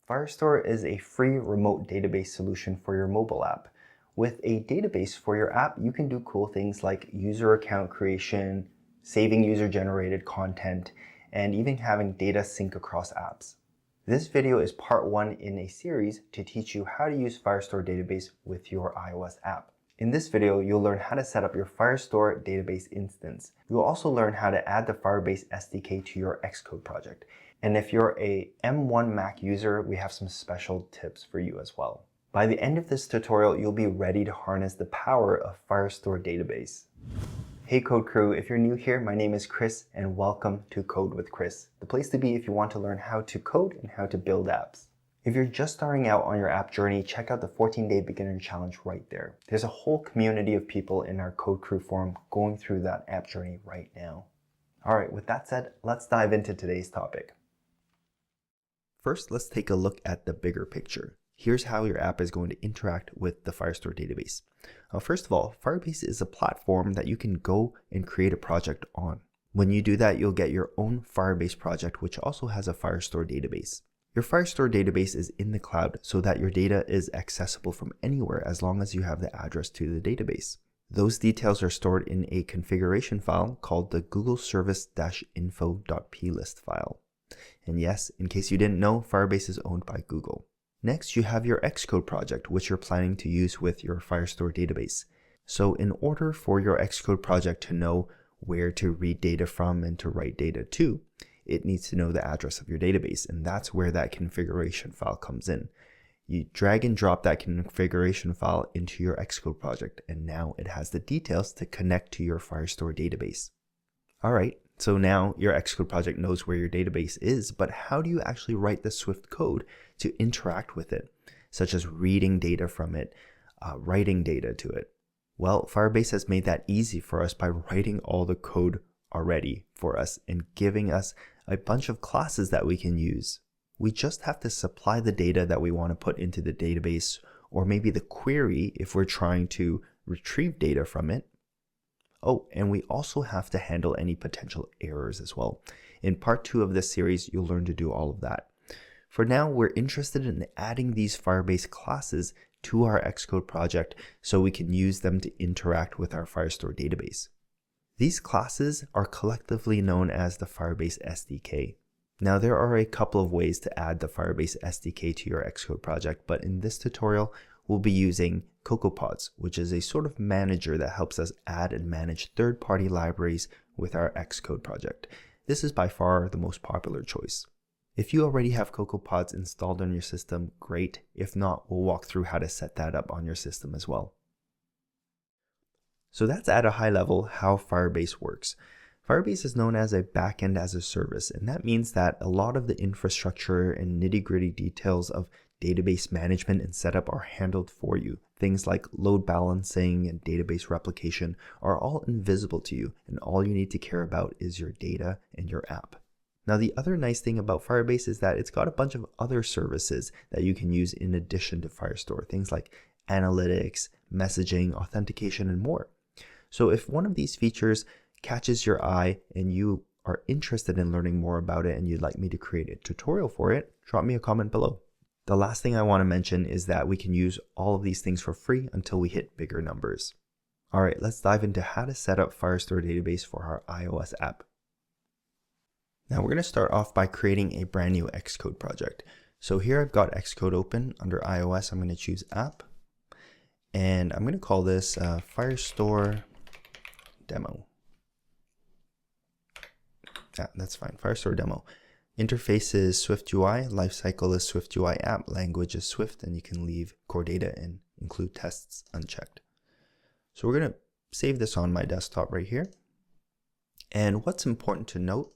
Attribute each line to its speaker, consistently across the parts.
Speaker 1: Firestore is a free remote database solution for your mobile app. With a database for your app, you can do cool things like user account creation, saving user-generated content, and even having data sync across apps. This video is part 1 in a series to teach you how to use Firestore database with your iOS app. In this video, you'll learn how to set up your Firestore database instance. You'll also learn how to add the Firebase SDK to your Xcode project. And if you're a M1 Mac user, we have some special tips for you as well. By the end of this tutorial, you'll be ready to harness the power of Firestore database. Hey Code Crew, if you're new here, my name is Chris and welcome to Code with Chris, the place to be if you want to learn how to code and how to build apps. If you're just starting out on your app journey, check out the 14-day beginner challenge right there. There's a whole community of people in our Code Crew forum going through that app journey right now. All right, with that said, let's dive into today's topic. First, let's take a look at the bigger picture. Here's how your app is going to interact with the Firestore database. First of all, Firebase is a platform that you can go and create a project on. When you do that, you'll get your own Firebase project, which also has a Firestore database. Your Firestore database is in the cloud so that your data is accessible from anywhere as long as you have the address to the database. Those details are stored in a configuration file called the GoogleService-Info.plist file. And yes, in case you didn't know, Firebase is owned by Google. Next, you have your Xcode project, which you're planning to use with your Firestore database. So in order for your Xcode project to know where to read data from and to write data to, it needs to know the address of your database, and that's where that configuration file comes in. You drag and drop that configuration file into your Xcode project, and now it has the details to connect to your Firestore database. All right, so now your Xcode project knows where your database is, but how do you actually write the Swift code to interact with it, such as reading data from it, writing data to it? Well, Firebase has made that easy for us by writing all the code already for us and giving us a bunch of classes that we can use. We just have to supply the data that we want to put into the database, or maybe the query if we're trying to retrieve data from it. Oh, and we also have to handle any potential errors as well. In part 2 of this series, you'll learn to do all of that. For now, we're interested in adding these Firebase classes to our Xcode project so we can use them to interact with our Firestore database. These classes are collectively known as the Firebase SDK. Now, there are a couple of ways to add the Firebase SDK to your Xcode project, but in this tutorial, we'll be using CocoaPods, which is a sort of manager that helps us add and manage third-party libraries with our Xcode project. This is by far the most popular choice. If you already have CocoaPods installed on your system, great. If not, we'll walk through how to set that up on your system as well. So that's at a high level how Firebase works. Firebase is known as a backend as a service, and that means that a lot of the infrastructure and nitty-gritty details of database management and setup are handled for you. Things like load balancing and database replication are all invisible to you, and all you need to care about is your data and your app. Now, the other nice thing about Firebase is that it's got a bunch of other services that you can use in addition to Firestore, things like analytics, messaging, authentication, and more. So if one of these features catches your eye and you are interested in learning more about it and you'd like me to create a tutorial for it, drop me a comment below. The last thing I want to mention is that we can use all of these things for free until we hit bigger numbers. All right, let's dive into how to set up Firestore database for our iOS app. Now we're going to start off by creating a brand new Xcode project. So here I've got Xcode open. Under iOS, I'm going to choose app, and I'm going to call this Firestore demo. Yeah, that's fine. Firestore demo. Interface is SwiftUI, lifecycle is SwiftUI app, language is Swift, and you can leave core data and include tests unchecked. So we're going to save this on my desktop right here. And what's important to note,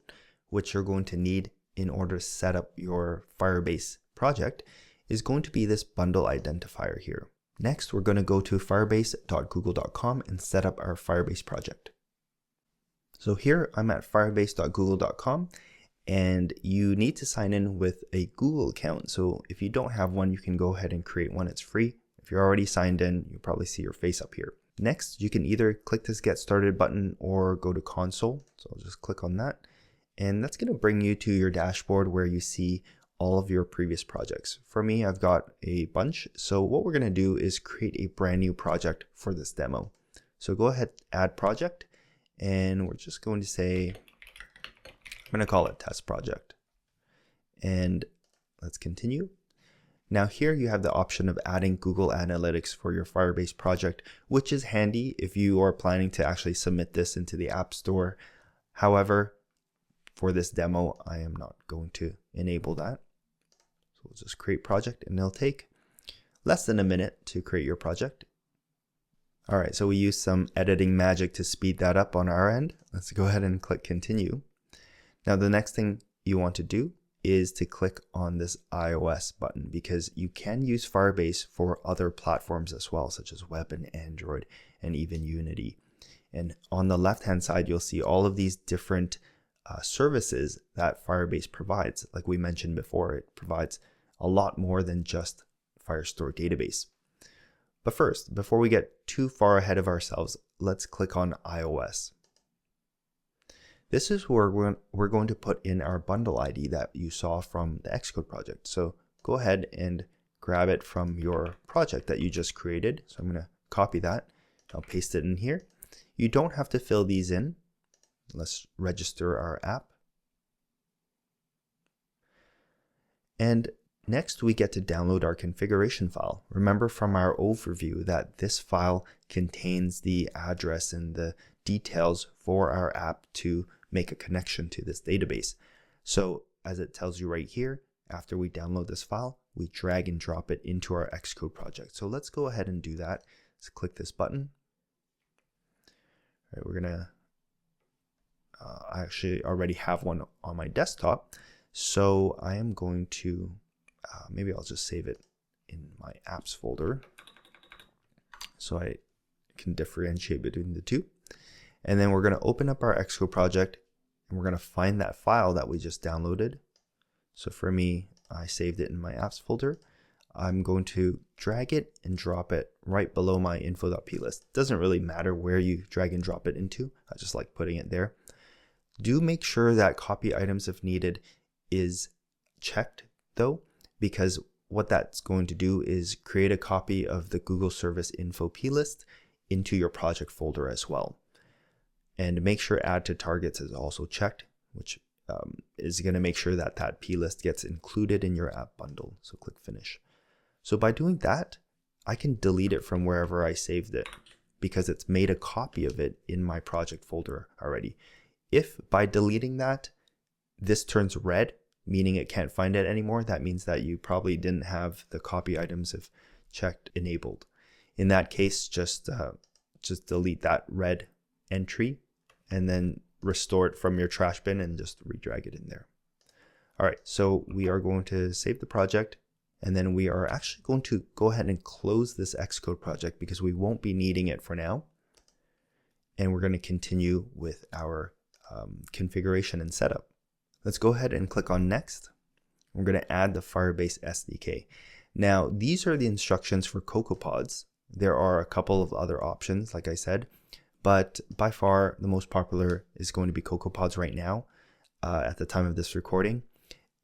Speaker 1: which you're going to need in order to set up your Firebase project, is going to be this bundle identifier here. Next, we're going to go to firebase.google.com and set up our Firebase project. So here I'm at firebase.google.com, and you need to sign in with a Google account. So if you don't have one, you can go ahead and create one. It's free. If you're already signed in, you'll probably see your face up here. Next, you can either click this Get Started button or go to Console. So I'll just click on that. And that's going to bring you to your dashboard where you see all of your previous projects. For me, I've got a bunch. So what we're going to do is create a brand new project for this demo. So go ahead, add project, and we're just going to say, I'm going to call it test project. And let's continue. Now here you have the option of adding Google Analytics for your Firebase project, which is handy if you are planning to actually submit this into the App Store. However, for this demo, I am not going to enable that. So we'll just create project, and it'll take less than a minute to create your project. All right, so we use some editing magic to speed that up on our end. Let's go ahead and click continue. Now the next thing you want to do is to click on this iOS button, because you can use Firebase for other platforms as well, such as web and Android and even Unity. And on the left hand side, you'll see all of these different services that Firebase provides. Like we mentioned before, it provides a lot more than just Firestore database. But first, before we get too far ahead of ourselves, let's click on iOS. This is where we're going to put in our bundle ID that you saw from the Xcode project. So go ahead and grab it from your project that you just created. So I'm going to copy that. I'll paste it in here. You don't have to fill these in. Let's register our app. And next we get to download our configuration file. Remember from our overview that this file contains the address and the details for our app to make a connection to this database. So as it tells you right here, after we download this file, we drag and drop it into our Xcode project. So let's go ahead and do that. Let's click this button. All right, we're gonna, I actually already have one on my desktop. So I am going to, maybe I'll just save it in my apps folder so I can differentiate between the two. And then we're going to open up our Xcode project, and we're going to find that file that we just downloaded. So for me, I saved it in my apps folder. I'm going to drag it and drop it right below my info.plist. Doesn't really matter where you drag and drop it into. I just like putting it there. Do make sure that copy items if needed is checked though, because what that's going to do is create a copy of the GoogleService-Info plist into your project folder as well. And make sure add to targets is also checked, which is going to make sure that that plist gets included in your app bundle. So click finish. So by doing that, I can delete it from wherever I saved it because it's made a copy of it in my project folder already. If by deleting that, this turns red, meaning it can't find it anymore, that means that you probably didn't have the copy items if checked enabled. In that case, just delete that red entry and then restore it from your trash bin and just redrag it in there. All right, so we are going to save the project, and then we are actually going to go ahead and close this Xcode project because we won't be needing it for now. And we're going to continue with our configuration and setup. Let's go ahead and click on next. We're going to add the Firebase SDK. Now, these are the instructions for CocoaPods. There are a couple of other options, like I said, but by far the most popular is going to be CocoaPods right now at the time of this recording.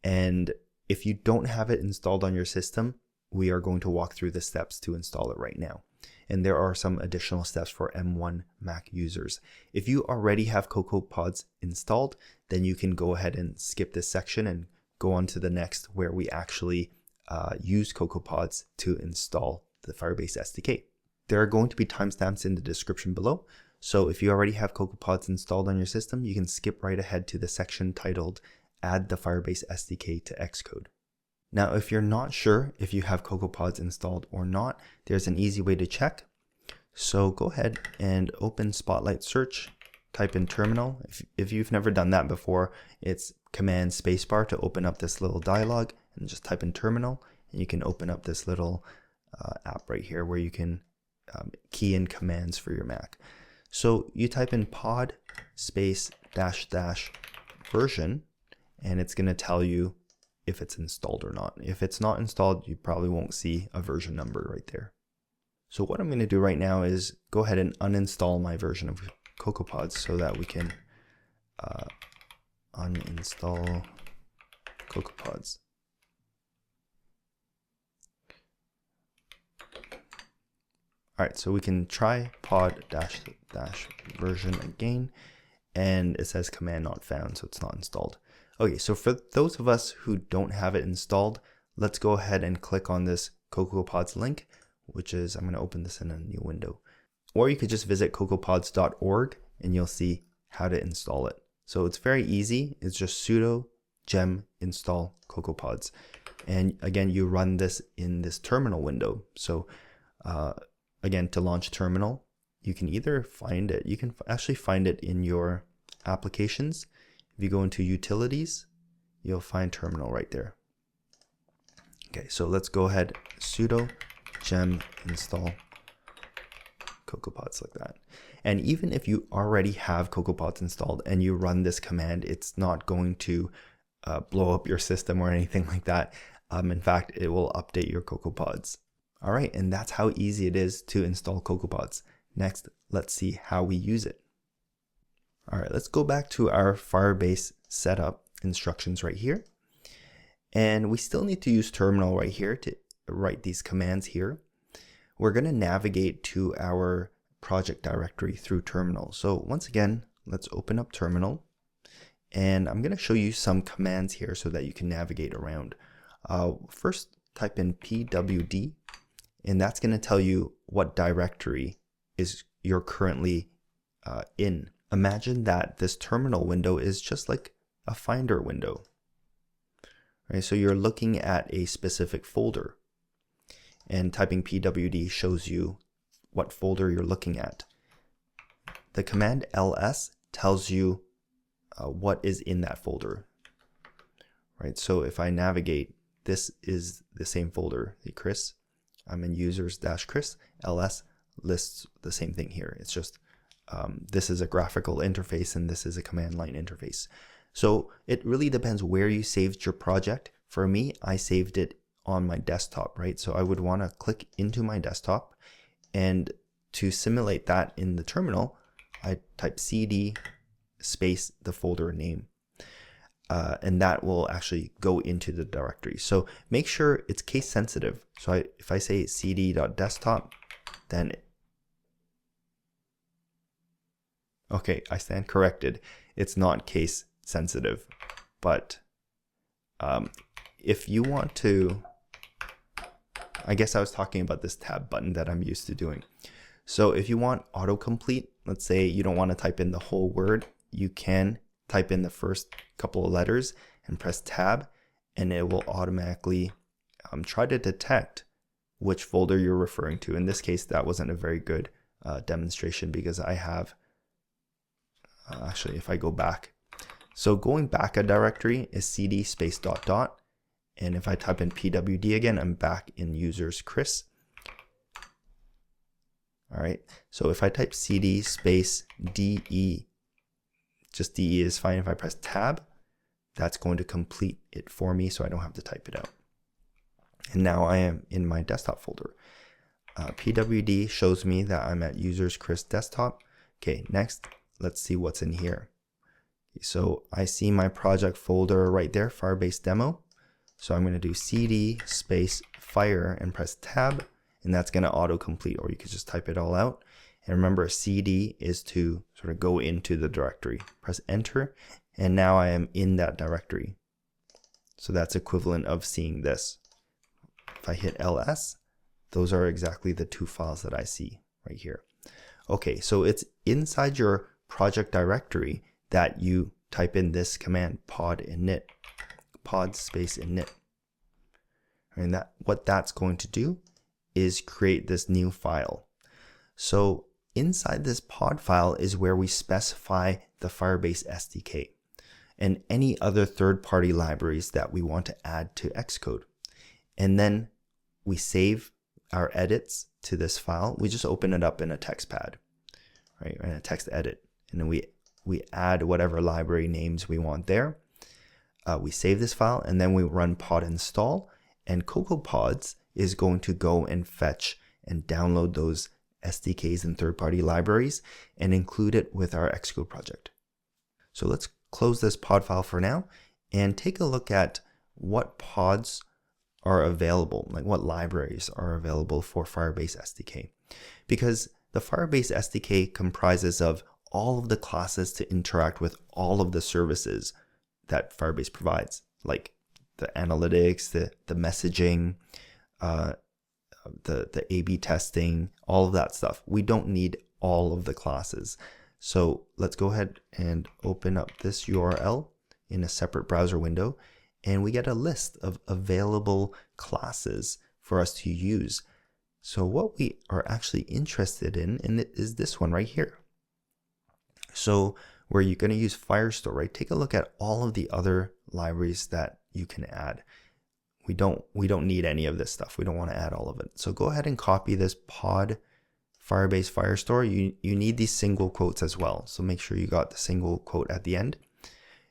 Speaker 1: And if you don't have it installed on your system, we are going to walk through the steps to install it right now. And there are some additional steps for M1 Mac users. If you already have CocoaPods installed, then you can go ahead and skip this section and go on to the next where we actually use CocoaPods to install the Firebase SDK. There are going to be timestamps in the description below. So if you already have CocoaPods installed on your system, you can skip right ahead to the section titled Add the Firebase SDK to Xcode. Now, if you're not sure if you have CocoaPods installed or not, there's an easy way to check. So go ahead and open Spotlight Search, type in terminal. If you've never done that before, it's Command Spacebar to open up this little dialog, and just type in terminal, and you can open up this little app right here where you can key in commands for your Mac. So you type in pod space -- version, and it's going to tell you if it's installed or not. If it's not installed, you probably won't see a version number right there. So what I'm going to do right now is go ahead and uninstall my version of CocoaPods so that we can uninstall CocoaPods. All right, so we can try pod dash version again, and it says command not found, so it's not installed. Okay, so for those of us who don't have it installed, let's go ahead and click on this CocoaPods link, which is, I'm going to open this in a new window. Or you could just visit cocoapods.org and you'll see how to install it. So it's very easy. It's just sudo gem install CocoaPods. And again, you run this in this terminal window. So again, to launch terminal, you can either find it, you can actually find it in your applications. If you go into utilities, you'll find terminal right there. Okay, so let's go ahead, sudo gem install CocoaPods like that. And even if you already have CocoaPods installed and you run this command, it's not going to blow up your system or anything like that. In fact, it will update your CocoaPods. All right, and that's how easy it is to install CocoaPods. Next, let's see how we use it. All right, let's go back to our Firebase setup instructions right here. And we still need to use terminal right here to write these commands here. We're going to navigate to our project directory through terminal. So once again, let's open up terminal. And I'm going to show you some commands here so that you can navigate around. First, type in pwd, and that's going to tell you what directory is you're currently in. Imagine that this terminal window is just like a Finder window. Right, so you're looking at a specific folder, and typing pwd shows you what folder you're looking at. The command ls tells you what is in that folder. Right, so if I navigate, this is the same folder. Hey Chris, I'm in users-Chris. ls lists the same thing here. It's just this is a graphical interface and this is a command line interface. So it really depends where you saved your project. For me, I saved it on my desktop, right? So I would want to click into my desktop, and to simulate that in the terminal, I type cd space the folder name, and that will actually go into the directory. So make sure it's case sensitive. So if I say cd.desktop, then okay, I stand corrected. It's not case sensitive, but if you want to, I guess I was talking about this tab button that I'm used to doing. So if you want autocomplete, let's say you don't want to type in the whole word, you can type in the first couple of letters and press tab, and it will automatically try to detect which folder you're referring to. In this case, that wasn't a very good demonstration because I have, actually, if I go back, so going back a directory is cd space ... And if I type in pwd again, I'm back in users Chris. All right, so if I type cd space de, just de is fine. If I press tab, that's going to complete it for me so I don't have to type it out. And now I am in my desktop folder. Pwd shows me that I'm at users Chris desktop. Okay, next, let's see what's in here. So I see my project folder right there, Firebase demo. So I'm going to do cd space fire and press tab, and that's going to autocomplete, or you could just type it all out. And remember, cd is to sort of go into the directory. Press enter, and now I am in that directory. So that's equivalent of seeing this. If I hit ls, those are exactly the two files that I see right here. Okay, so it's inside your project directory that you type in this command pod init. Pod space init. And what that's going to do is create this new file. So inside this pod file is where we specify the Firebase SDK and any other third-party libraries that we want to add to Xcode. And then we save our edits to this file. We just open it up in a text pad, right? In a text edit. And then we add whatever library names we want there. We save this file, and then we run pod install, and CocoaPods is going to go and fetch and download those SDKs and third-party libraries and include it with our Xcode project. So let's close this pod file for now and take a look at what pods are available, like what libraries are available for Firebase SDK. Because the Firebase SDK comprises of all of the classes to interact with all of the services that Firebase provides, like the analytics, the messaging, the A/B testing, all of that stuff. We don't need all of the classes. So let's go ahead and open up this URL in a separate browser window, and we get a list of available classes for us to use. So what we are actually interested in is this one right here. So where you're going to use Firestore, right? Take a look at all of the other libraries that you can add. We don't need any of this stuff. We don't want to add all of it. So go ahead and copy this pod Firebase Firestore. You need these single quotes as well. So make sure you got the single quote at the end.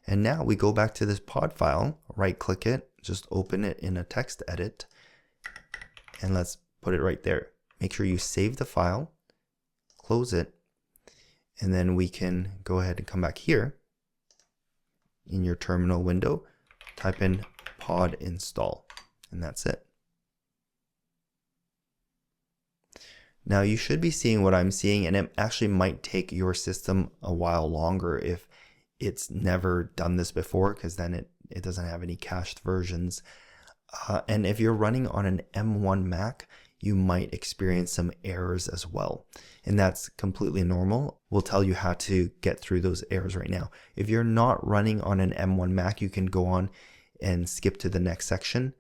Speaker 1: And now we go back to this pod file, right click it, just open it in a text edit, and let's put it right there. Make sure you save the file, close it, and then we can go ahead and come back here in your terminal window, type in pod install, and that's it. Now you should be seeing what I'm seeing, and it actually might take your system a while longer if it's never done this before, because then it doesn't have any cached versions. And if you're running on an M1 Mac, you might experience some errors as well. And that's completely normal. We'll tell you how to get through those errors right now. If you're not running on an M1 Mac, you can go on and skip to the next section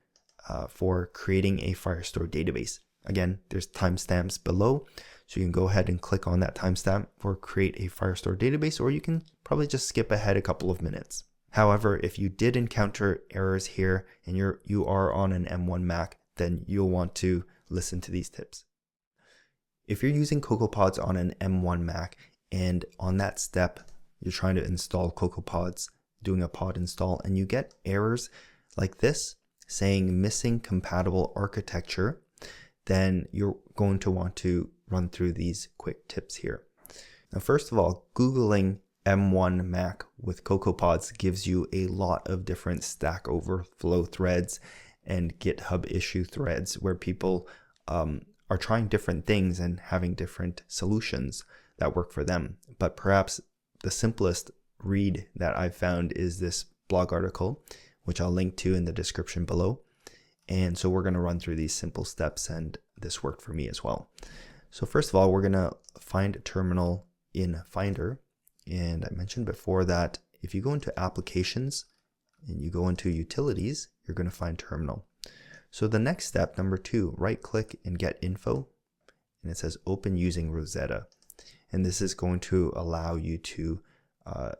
Speaker 1: for creating a Firestore database. Again, there's timestamps below, so you can go ahead and click on that timestamp for create a Firestore database, or you can probably just skip ahead a couple of minutes. However, if you did encounter errors here and you are on an M1 Mac, then you'll want to listen to these tips. If you're using CocoaPods on an M1 Mac and on that step you're trying to install CocoaPods, doing a pod install, and you get errors like this saying missing compatible architecture, then you're going to want to run through these quick tips here. Now, first of all, Googling M1 Mac with CocoaPods gives you a lot of different Stack Overflow threads and GitHub issue threads where people are trying different things and having different solutions that work for them. But perhaps the simplest read that I've found is this blog article, which I'll link to in the description below. And so we're going to run through these simple steps, and this worked for me as well. So first of all, we're going to find a terminal in Finder. And I mentioned before that if you go into applications and you go into utilities, you're going to find terminal. So the next step, number 2, right click and get info. And it says open using Rosetta. And this is going to allow you to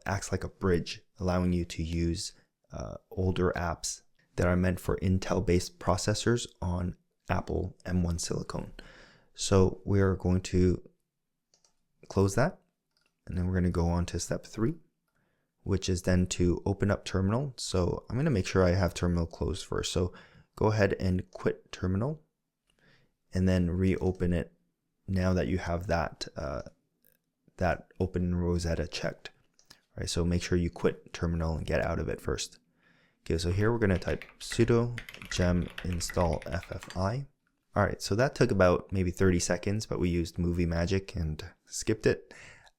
Speaker 1: act like a bridge, allowing you to use older apps that are meant for Intel-based processors on Apple M1 Silicon. So we're going to close that, and then we're going to go on to step 3, which is then to open up terminal. So I'm going to make sure I have terminal closed first. So go ahead and quit terminal, and then reopen it now that you have that that open Rosetta checked. All right, so make sure you quit terminal and get out of it first. Okay, so here we're going to type sudo gem install ffi. All right, so that took about maybe 30 seconds, but we used movie magic and skipped it.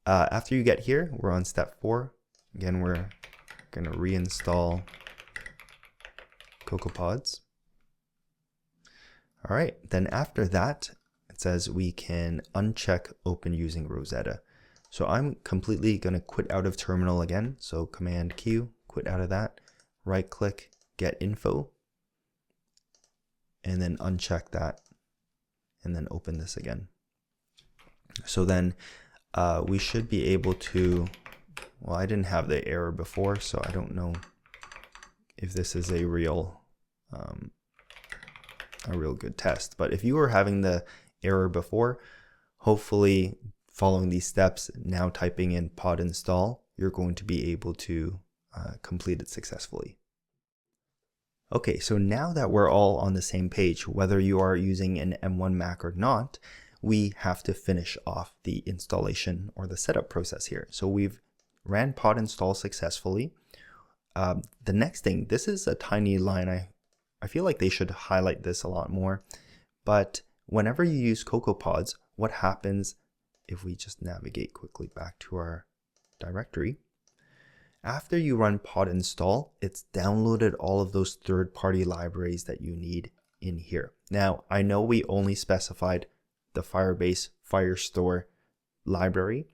Speaker 1: After you get here, we're on step 4. Again, we're going to reinstall CocoaPods. All right, then after that, it says we can uncheck open using Rosetta. So I'm completely going to quit out of terminal again. So Command Q, quit out of that. Right click, get info, and then uncheck that, and then open this again. So then we should be able to, well, I didn't have the error before, so I don't know if this is a real good test. But if you were having the error before, hopefully following these steps, now typing in pod install, you're going to be able to complete it successfully. Okay, so now that we're all on the same page, whether you are using an M1 Mac or not, we have to finish off the installation or the setup process here. So we've ran pod install successfully. The next thing, this is a tiny line I feel like they should highlight this a lot more. But whenever you use CocoaPods, what happens if we just navigate quickly back to our directory? After you run pod install, it's downloaded all of those third-party libraries that you need in here. Now, I know we only specified the Firebase Firestore library.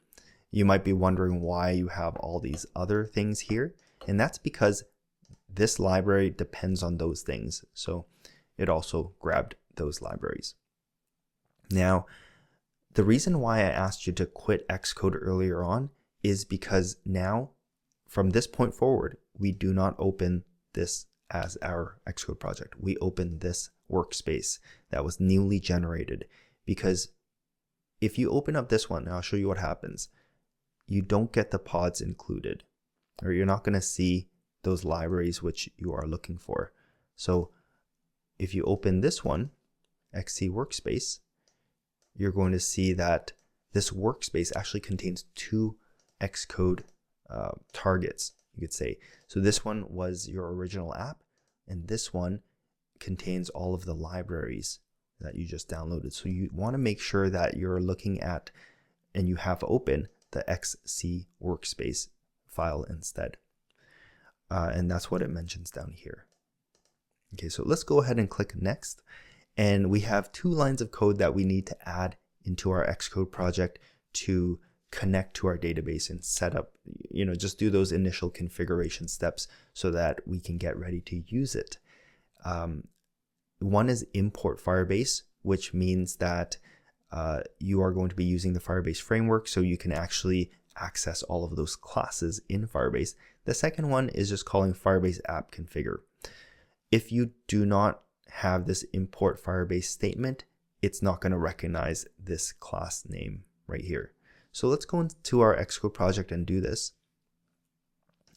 Speaker 1: You might be wondering why you have all these other things here, and that's because this library depends on those things. So it also grabbed those libraries. Now, the reason why I asked you to quit Xcode earlier on is because now, from this point forward, we do not open this as our Xcode project. We open this workspace that was newly generated, because if you open up this one, and I'll show you what happens, you don't get the pods included, or you're not going to see those libraries which you are looking for. So if you open this one, XC workspace, you're going to see that this workspace actually contains two Xcode targets, you could say. So this one was your original app, and this one contains all of the libraries that you just downloaded. So you want to make sure that you're looking at and you have open the XC workspace file instead. And that's what it mentions down here. Okay, so let's go ahead and click next. And we have two lines of code that we need to add into our Xcode project to connect to our database and set up, just do those initial configuration steps so that we can get ready to use it. One is import Firebase, which means that you are going to be using the Firebase framework so you can actually access all of those classes in Firebase. The second one is just calling Firebase app configure. If you do not have this import Firebase statement, it's not going to recognize this class name right here. So let's go into our Xcode project and do this.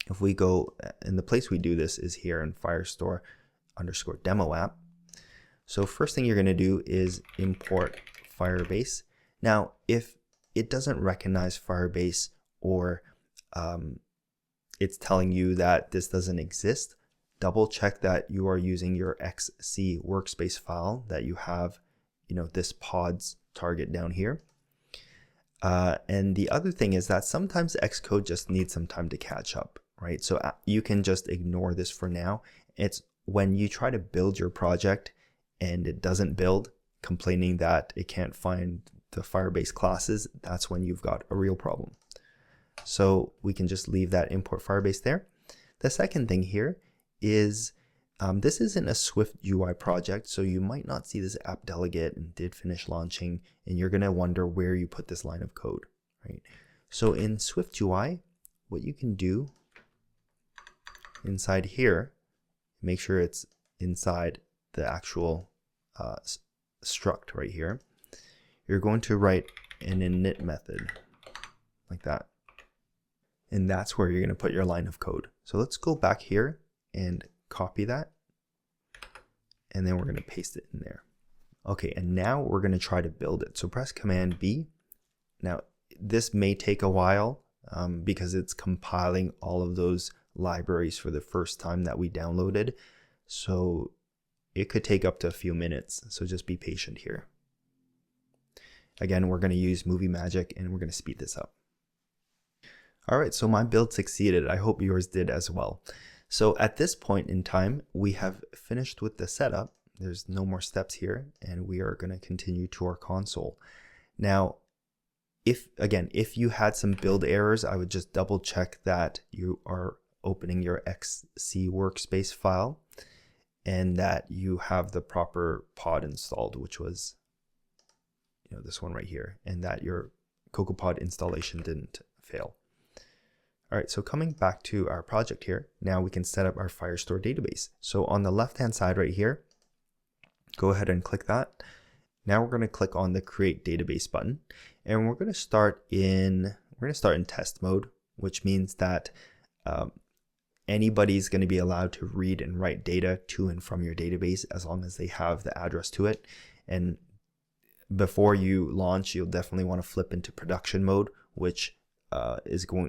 Speaker 1: If we go, and the place we do this is here in Firestore_demo app. So first thing you're going to do is import Firebase. Now, if it doesn't recognize Firebase, or it's telling you that this doesn't exist, double check that you are using your XC workspace file, that you have, this pods target down here. And the other thing is that sometimes Xcode just needs some time to catch up, right? So you can just ignore this for now. It's when you try to build your project and it doesn't build, complaining that it can't find the Firebase classes, that's when you've got a real problem. So we can just leave that import Firebase there. The second thing here is this isn't a SwiftUI project, so you might not see this app delegate and did finish launching, and you're going to wonder where you put this line of code, right? So in SwiftUI, what you can do inside here, make sure it's inside the actual struct right here. You're going to write an init method like that. And that's where you're going to put your line of code. So let's go back here and copy that. And then we're going to paste it in there. Okay, and now we're going to try to build it. So press Command B. Now, this may take a while because it's compiling all of those libraries for the first time that we downloaded. So it could take up to a few minutes. So just be patient here. Again, we're going to use Movie Magic and we're going to speed this up. All right, so my build succeeded. I hope yours did as well. So at this point in time, we have finished with the setup. There's no more steps here, and we are going to continue to our console. Now, if you had some build errors, I would just double check that you are opening your XC workspace file and that you have the proper pod installed, which was this one right here, and that your CocoaPod installation didn't fail. All right, so coming back to our project here, now we can set up our Firestore database. So on the left-hand side right here, go ahead and click that. Now we're going to click on the Create Database button, and we're going to start in test mode, which means that anybody's going to be allowed to read and write data to and from your database as long as they have the address to it. And before you launch, you'll definitely want to flip into production mode, which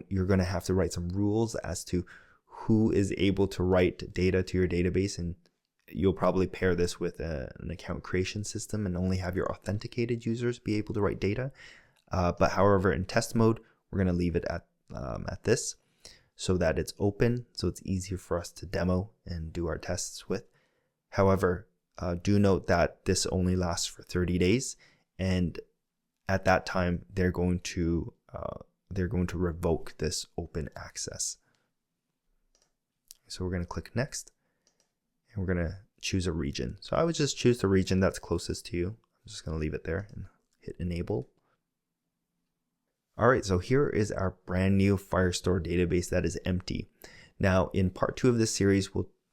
Speaker 1: you're going to have to write some rules as to who is able to write data to your database, and you'll probably pair this with an account creation system and only have your authenticated users be able to write data. But however, in test mode, we're going to leave it at this so that it's open, so it's easier for us to demo and do our tests with. However, do note that this only lasts for 30 days, and at that time they're going to revoke this open access. So we're going to click next, and we're going to choose a region. So I would just choose the region that's closest to you. I'm just going to leave it there and hit enable. All right, so here is our brand new Firestore database that is empty. Now in part 2 of this series,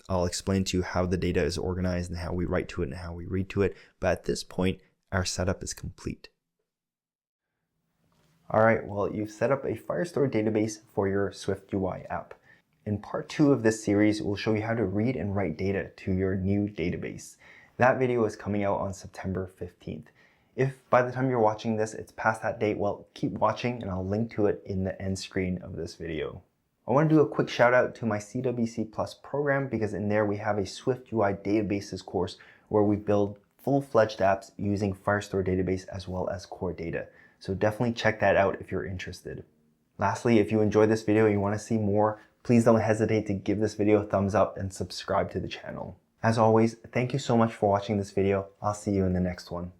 Speaker 1: I'll explain to you how the data is organized and how we write to it and how we read to it. But at this point, our setup is complete. All right, well, you've set up a Firestore database for your SwiftUI app. In part 2 of this series, we'll show you how to read and write data to your new database. That video is coming out on September 15th. If by the time you're watching this, it's past that date, well, keep watching and I'll link to it in the end screen of this video. I want to do a quick shout out to my CWC Plus program, because in there we have a SwiftUI databases course where we build full-fledged apps using Firestore database as well as core data. So definitely check that out if you're interested. Lastly, if you enjoyed this video and you want to see more, please don't hesitate to give this video a thumbs up and subscribe to the channel. As always, thank you so much for watching this video. I'll see you in the next one.